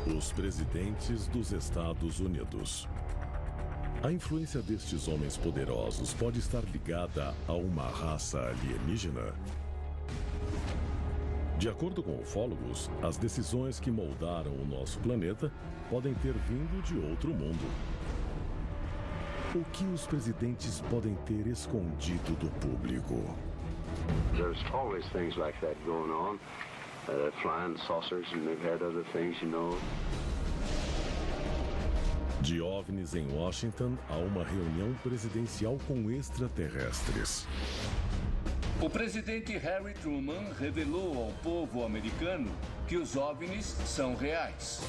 Os presidentes dos Estados Unidos. A influência destes homens poderosos pode estar ligada a uma raça alienígena? De acordo com ufólogos, as decisões que moldaram o nosso planeta podem ter vindo de outro mundo. O que os presidentes podem ter escondido do público? There's always things like that going on. Flying saucers and they've had other things, you know. De OVNIs em Washington a uma reunião presidencial com extraterrestres. O presidente Harry Truman revelou ao povo americano que os OVNIs são reais.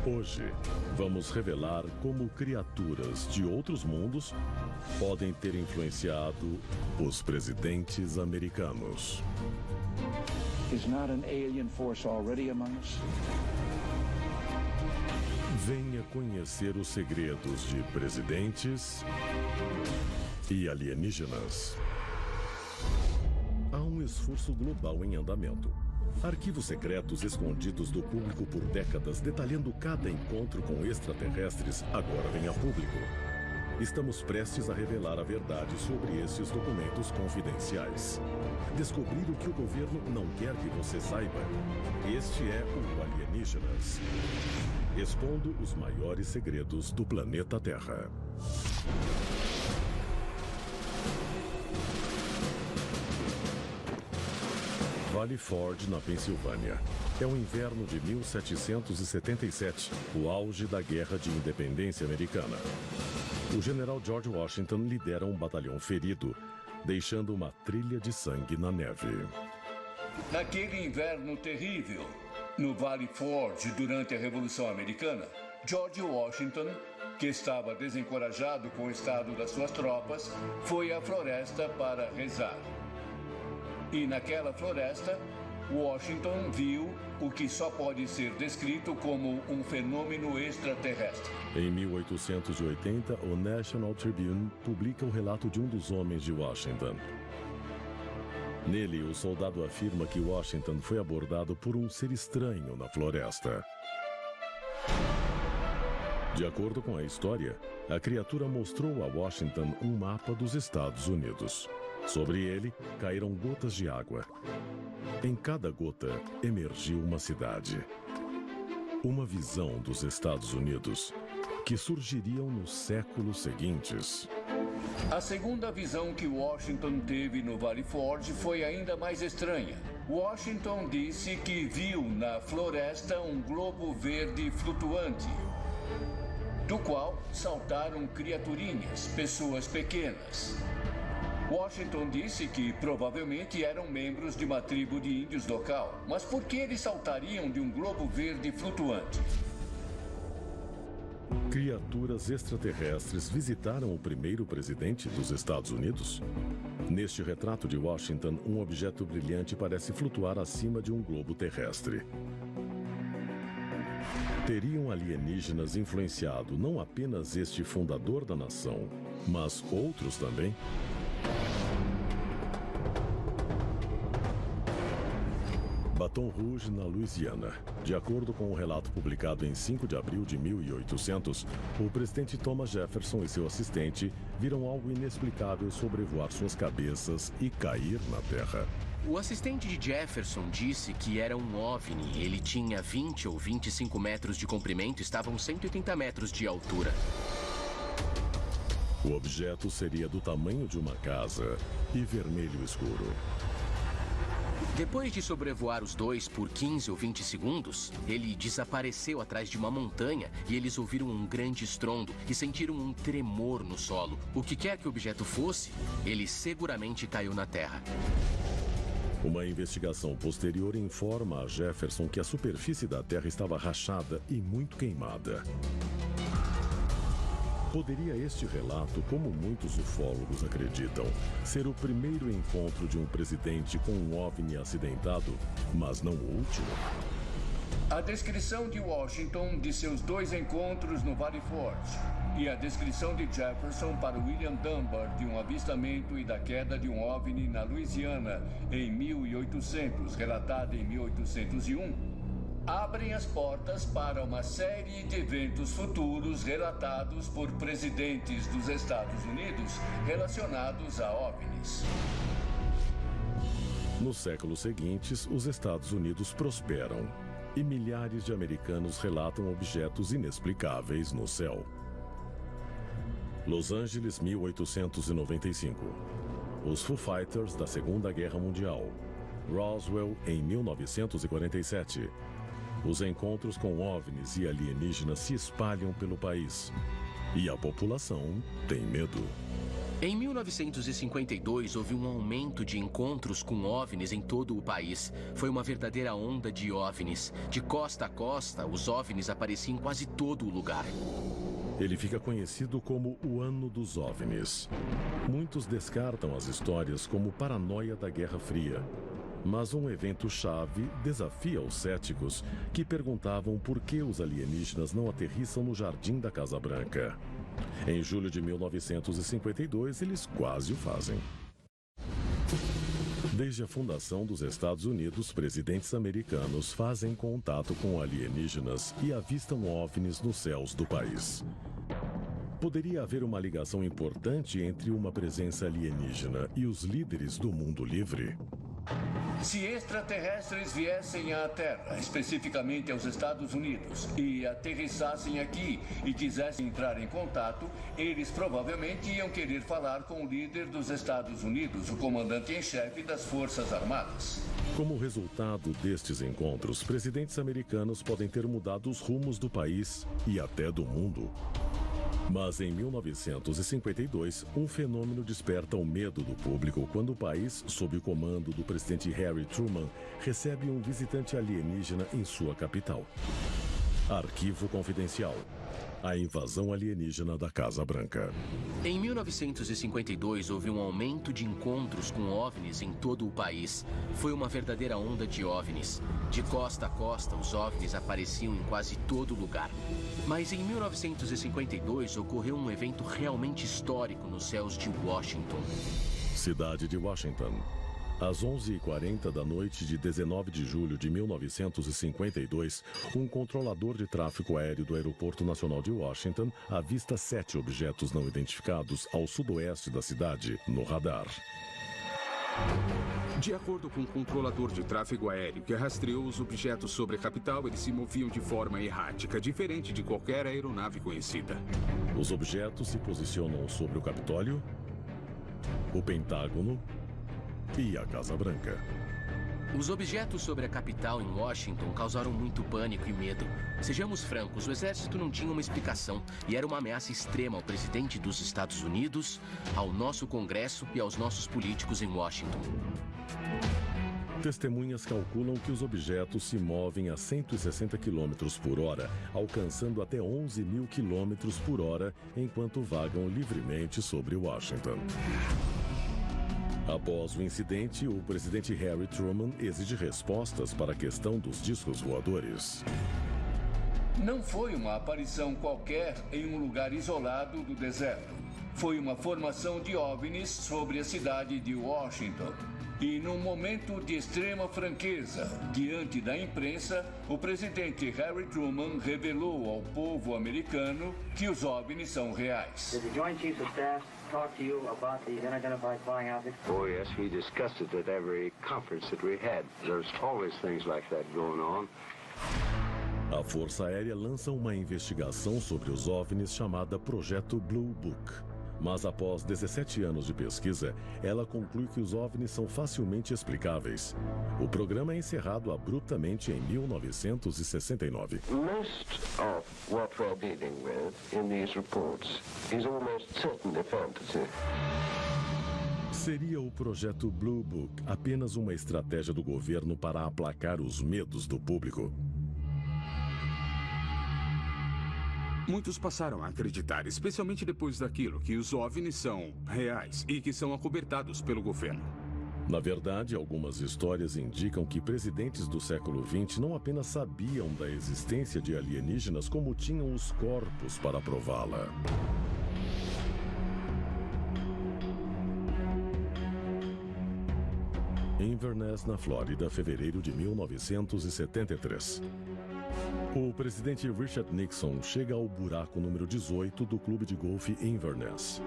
Hoje, vamos revelar como criaturas de outros mundos podem ter influenciado os presidentes americanos. Is not an alien force already among us? Venha conhecer os segredos de presidentes e alienígenas. Há um esforço global em andamento. Arquivos secretos escondidos do público por décadas, detalhando cada encontro com extraterrestres, agora vem a público. Estamos prestes a revelar a verdade sobre esses documentos confidenciais. Descobrir o que o governo não quer que você saiba. Este é o Alienígenas. Expondo os maiores segredos do planeta Terra. Valley Forge, na Pensilvânia. É o inverno de 1777, o auge da Guerra de Independência Americana. O general George Washington lidera um batalhão ferido, deixando uma trilha de sangue na neve. Naquele inverno terrível, no Valley Forge, durante a Revolução Americana, George Washington, que estava desencorajado com o estado das suas tropas, foi à floresta para rezar. E naquela floresta, Washington viu o que só pode ser descrito como um fenômeno extraterrestre. Em 1880, o National Tribune publica o relato de um dos homens de Washington. Nele, o soldado afirma que Washington foi abordado por um ser estranho na floresta. De acordo com a história, a criatura mostrou a Washington um mapa dos Estados Unidos. Sobre ele, caíram gotas de água. Em cada gota, emergiu uma cidade. Uma visão dos Estados Unidos que surgiriam nos séculos seguintes. A segunda visão que Washington teve no Valley Forge foi ainda mais estranha. Washington disse que viu na floresta um globo verde flutuante, do qual saltaram criaturinhas, pessoas pequenas. Washington disse que provavelmente eram membros de uma tribo de índios local. Mas por que eles saltariam de um globo verde flutuante? Criaturas extraterrestres visitaram o primeiro presidente dos Estados Unidos? Neste retrato de Washington, um objeto brilhante parece flutuar acima de um globo terrestre. Teriam alienígenas influenciado não apenas este fundador da nação, mas outros também? Baton Rouge, na Louisiana. De acordo com um relato publicado em 5 de abril de 1800, o presidente Thomas Jefferson e seu assistente viram algo inexplicável sobrevoar suas cabeças e cair na terra. O assistente de Jefferson disse que era um OVNI. Ele tinha 20 ou 25 metros de comprimento e estava a uns 180 metros de altura. O objeto seria do tamanho de uma casa e vermelho escuro. Depois de sobrevoar os dois por 15 ou 20 segundos, ele desapareceu atrás de uma montanha e eles ouviram um grande estrondo e sentiram um tremor no solo. O que quer que o objeto fosse, ele seguramente caiu na terra. Uma investigação posterior informa a Jefferson que a superfície da Terra estava rachada e muito queimada. Poderia este relato, como muitos ufólogos acreditam, ser o primeiro encontro de um presidente com um OVNI acidentado, mas não o último? A descrição de Washington de seus dois encontros no Valley Forge e a descrição de Jefferson para William Dunbar de um avistamento e da queda de um OVNI na Louisiana em 1800, relatada em 1801, abrem as portas para uma série de eventos futuros relatados por presidentes dos Estados Unidos relacionados a OVNIs. Nos séculos seguintes, os Estados Unidos prosperam e milhares de americanos relatam objetos inexplicáveis no céu. Los Angeles, 1895. Os Foo Fighters da Segunda Guerra Mundial. Roswell, em 1947. Os encontros com OVNIs e alienígenas se espalham pelo país. E a população tem medo. Em 1952, houve um aumento de encontros com OVNIs em todo o país. Foi uma verdadeira onda de OVNIs. De costa a costa, os OVNIs apareciam em quase todo o lugar. Ele fica conhecido como o Ano dos OVNIs. Muitos descartam as histórias como paranoia da Guerra Fria. Mas um evento-chave desafia os céticos que perguntavam por que os alienígenas não aterrissam no jardim da Casa Branca. Em julho de 1952, eles quase o fazem. Desde a fundação dos Estados Unidos, presidentes americanos fazem contato com alienígenas e avistam OVNIs nos céus do país. Poderia haver uma ligação importante entre uma presença alienígena e os líderes do mundo livre? Se extraterrestres viessem à Terra, especificamente aos Estados Unidos, e aterrissassem aqui e quisessem entrar em contato, eles provavelmente iam querer falar com o líder dos Estados Unidos, o comandante em chefe das Forças Armadas. Como resultado destes encontros, presidentes americanos podem ter mudado os rumos do país e até do mundo. Mas em 1952, um fenômeno desperta o medo do público quando o país, sob o comando do presidente Harry Truman, recebe um visitante alienígena em sua capital. Arquivo confidencial. A invasão alienígena da Casa Branca. Em 1952, houve um aumento de encontros com OVNIs em todo o país. Foi uma verdadeira onda de OVNIs. De costa a costa, os OVNIs apareciam em quase todo lugar. Mas em 1952, ocorreu um evento realmente histórico nos céus de Washington. Cidade de Washington. Às 11h40 da noite de 19 de julho de 1952, um controlador de tráfego aéreo do Aeroporto Nacional de Washington avista 7 objetos não identificados ao sudoeste da cidade, no radar. De acordo com o controlador de tráfego aéreo que rastreou os objetos sobre a capital, eles se moviam de forma errática, diferente de qualquer aeronave conhecida. Os objetos se posicionam sobre o Capitólio, o Pentágono e a Casa Branca. Os objetos sobre a capital em Washington causaram muito pânico e medo. Sejamos francos, o exército não tinha uma explicação e era uma ameaça extrema ao presidente dos Estados Unidos, ao nosso Congresso e aos nossos políticos em Washington. Testemunhas calculam que os objetos se movem a 160 km por hora, alcançando até 11 mil km por hora, enquanto vagam livremente sobre Washington. Após o incidente, o presidente Harry Truman exige respostas para a questão dos discos voadores. Não foi uma aparição qualquer em um lugar isolado do deserto. Foi uma formação de OVNIs sobre a cidade de Washington. E num momento de extrema franqueza, diante da imprensa, o presidente Harry Truman revelou ao povo americano que os OVNIs são reais. Did the Joint Chiefs of Staff talk to you about these unidentified flying objects? Oh, yes, we discussed it at every conference that we had. There's always things like that going on. A Força Aérea lança uma investigação sobre os OVNIs chamada Projeto Blue Book. Mas após 17 anos de pesquisa, ela conclui que os OVNIs são facilmente explicáveis. O programa é encerrado abruptamente em 1969. Most of what we're dealing with in these reports is almost certainly fantasy. Seria o projeto Blue Book apenas uma estratégia do governo para aplacar os medos do público? Muitos passaram a acreditar, especialmente depois daquilo, que os OVNIs são reais e que são acobertados pelo governo. Na verdade, algumas histórias indicam que presidentes do século XX não apenas sabiam da existência de alienígenas, como tinham os corpos para prová-la. Inverness, na Flórida, fevereiro de 1973. O presidente Richard Nixon chega ao buraco número 18 do clube de golfe Inverness.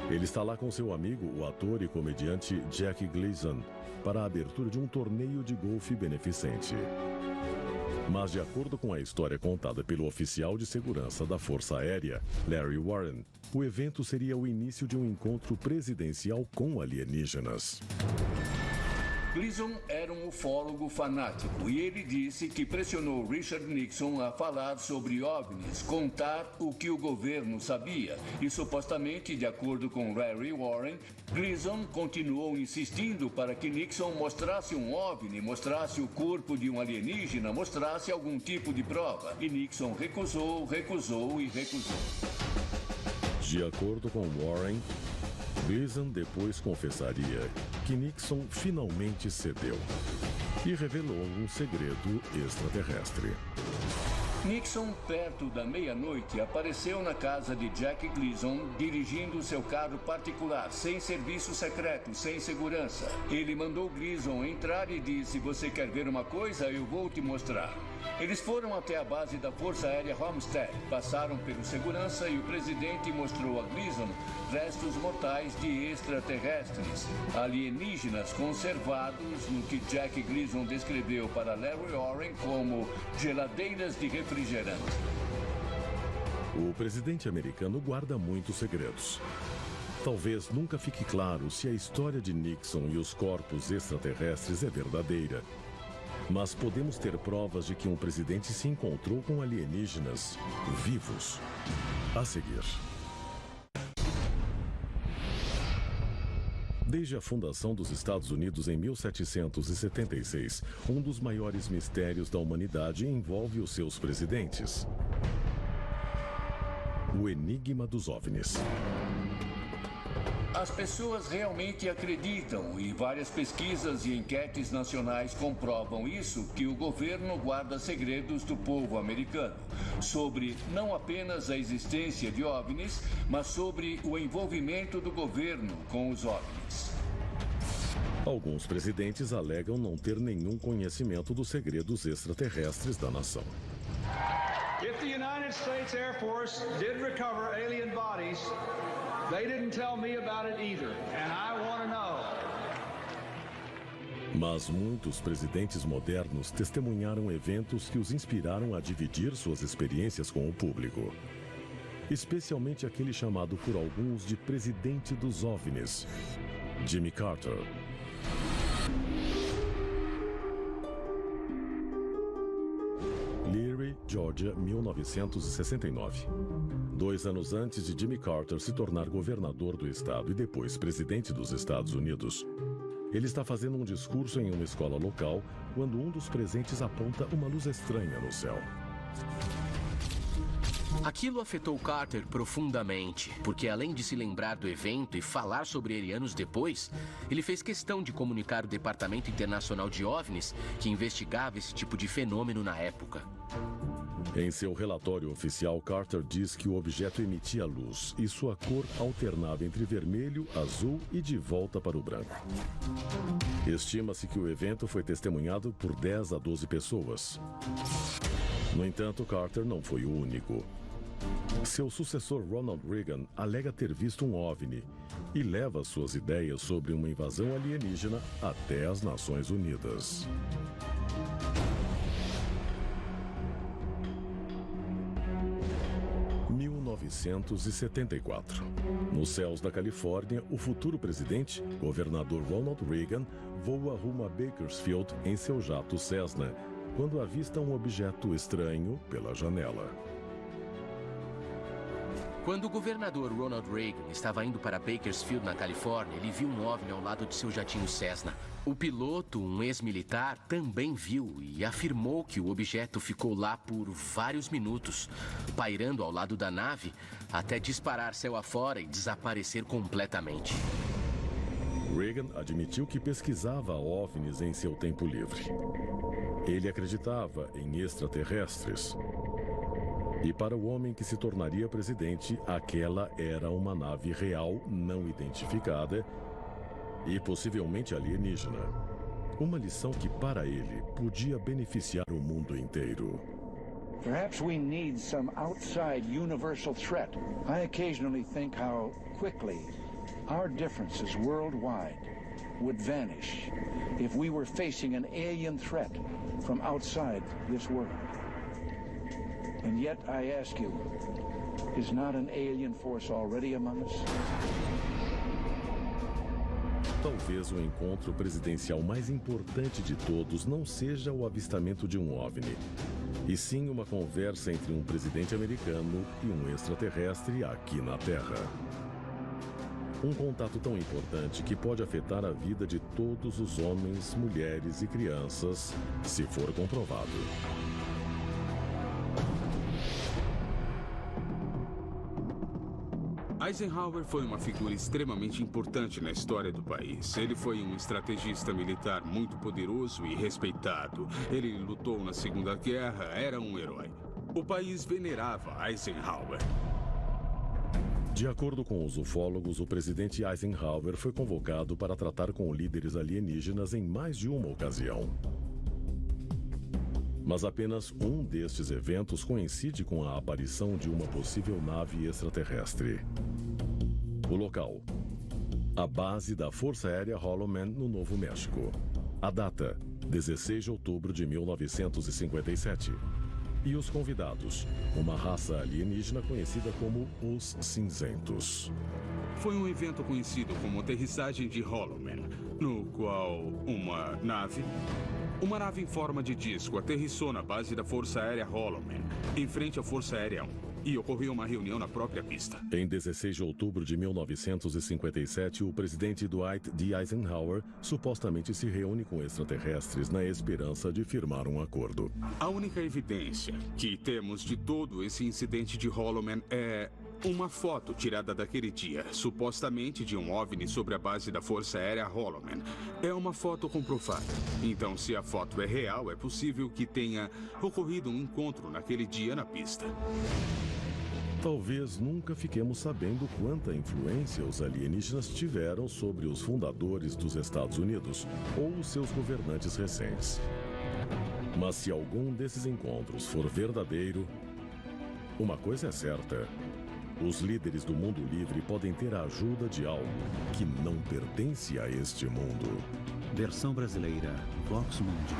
Ele está lá com seu amigo, o ator e comediante Jack Gleason, para a abertura de um torneio de golfe beneficente. Mas, de acordo com a história contada pelo oficial de segurança da Força Aérea, Larry Warren, o evento seria o início de um encontro presidencial com alienígenas. Gleason era um ufólogo fanático e ele disse que pressionou Richard Nixon a falar sobre OVNIs, contar o que o governo sabia. E supostamente, de acordo com Larry Warren, Gleason continuou insistindo para que Nixon mostrasse um OVNI, mostrasse o corpo de um alienígena, mostrasse algum tipo de prova. E Nixon recusou. De acordo com Warren, Gleason depois confessaria que Nixon finalmente cedeu e revelou um segredo extraterrestre. Nixon, perto da meia-noite, apareceu na casa de Jack Gleason dirigindo seu carro particular, sem serviço secreto, sem segurança. Ele mandou Gleason entrar e disse: "Você quer ver uma coisa? Eu vou te mostrar." Eles foram até a base da Força Aérea Homestead, passaram pelo segurança e o presidente mostrou a Gleason restos mortais de extraterrestres, alienígenas conservados no que Jack Gleason descreveu para Larry Warren como geladeiras de refrigerante. O presidente americano guarda muitos segredos. Talvez nunca fique claro se a história de Nixon e os corpos extraterrestres é verdadeira. Mas podemos ter provas de que um presidente se encontrou com alienígenas vivos. A seguir. Desde a fundação dos Estados Unidos em 1776, um dos maiores mistérios da humanidade envolve os seus presidentes. O enigma dos OVNIs. As pessoas realmente acreditam, e várias pesquisas e enquetes nacionais comprovam isso, que o governo guarda segredos do povo americano, sobre não apenas a existência de OVNIs, mas sobre o envolvimento do governo com os OVNIs. Alguns presidentes alegam não ter nenhum conhecimento dos segredos extraterrestres da nação. If the United States Air Force did recover alien bodies, they didn't tell me about it either, and I want to know. Mas muitos presidentes modernos testemunharam eventos que os inspiraram a dividir suas experiências com o público. Especialmente aquele chamado por alguns de presidente dos OVNIs, Jimmy Carter. Leary, Georgia, 1969. 2 anos antes de Jimmy Carter se tornar governador do estado e depois presidente dos Estados Unidos, ele está fazendo um discurso em uma escola local quando um dos presentes aponta uma luz estranha no céu. Aquilo afetou Carter profundamente, porque além de se lembrar do evento e falar sobre ele anos depois, ele fez questão de comunicar ao Departamento Internacional de OVNIs, que investigava esse tipo de fenômeno na época. Em seu relatório oficial, Carter diz que o objeto emitia luz e sua cor alternava entre vermelho, azul e de volta para o branco. Estima-se que o evento foi testemunhado por 10 a 12 pessoas. No entanto, Carter não foi o único. Seu sucessor Ronald Reagan alega ter visto um OVNI e leva suas ideias sobre uma invasão alienígena até as Nações Unidas. Em 1974. Nos céus da Califórnia, o futuro presidente, governador Ronald Reagan, voa rumo a Bakersfield em seu jato Cessna, quando avista um objeto estranho pela janela. Quando o governador Ronald Reagan estava indo para Bakersfield, na Califórnia, ele viu um OVNI ao lado de seu jatinho Cessna. O piloto, um ex-militar, também viu e afirmou que o objeto ficou lá por vários minutos, pairando ao lado da nave, até disparar céu afora e desaparecer completamente. Reagan admitiu que pesquisava OVNIs em seu tempo livre. Ele acreditava em extraterrestres. E para o homem que se tornaria presidente, aquela era uma nave real não identificada e possivelmente alienígena. Uma lição que, para ele, podia beneficiar o mundo inteiro. Perhaps we need some outside universal threat. I occasionally think how quickly our differences worldwide would vanish if we were facing an alien threat from outside this world. And yet I ask you, is not an alien force already among us? Talvez o encontro presidencial mais importante de todos não seja o avistamento de um OVNI, e sim uma conversa entre um presidente americano e um extraterrestre aqui na Terra. Um contato tão importante que pode afetar a vida de todos os homens, mulheres e crianças, se for comprovado. Eisenhower foi uma figura extremamente importante na história do país. Ele foi um estrategista militar muito poderoso e respeitado. Ele lutou na Segunda Guerra, era um herói. O país venerava Eisenhower. De acordo com os ufólogos, o presidente Eisenhower foi convocado para tratar com líderes alienígenas em mais de uma ocasião. Mas apenas um destes eventos coincide com a aparição de uma possível nave extraterrestre. O local: a base da Força Aérea Holloman, no Novo México. A data: 16 de outubro de 1957. E os convidados: uma raça alienígena conhecida como os Cinzentos. Foi um evento conhecido como aterrissagem de Holloman, no qual uma nave em forma de disco aterrissou na base da Força Aérea Holloman, em frente à Força Aérea 1, e ocorreu uma reunião na própria pista. Em 16 de outubro de 1957, o presidente Dwight D. Eisenhower supostamente se reúne com extraterrestres na esperança de firmar um acordo. A única evidência que temos de todo esse incidente de Holloman é uma foto tirada daquele dia, supostamente de um OVNI sobre a base da Força Aérea Holloman. É uma foto comprovada. Então, se a foto é real, é possível que tenha ocorrido um encontro naquele dia na pista. Talvez nunca fiquemos sabendo quanta influência os alienígenas tiveram sobre os fundadores dos Estados Unidos ou os seus governantes recentes. Mas se algum desses encontros for verdadeiro, uma coisa é certa: os líderes do mundo livre podem ter a ajuda de algo que não pertence a este mundo. Versão brasileira, Vox Mundi.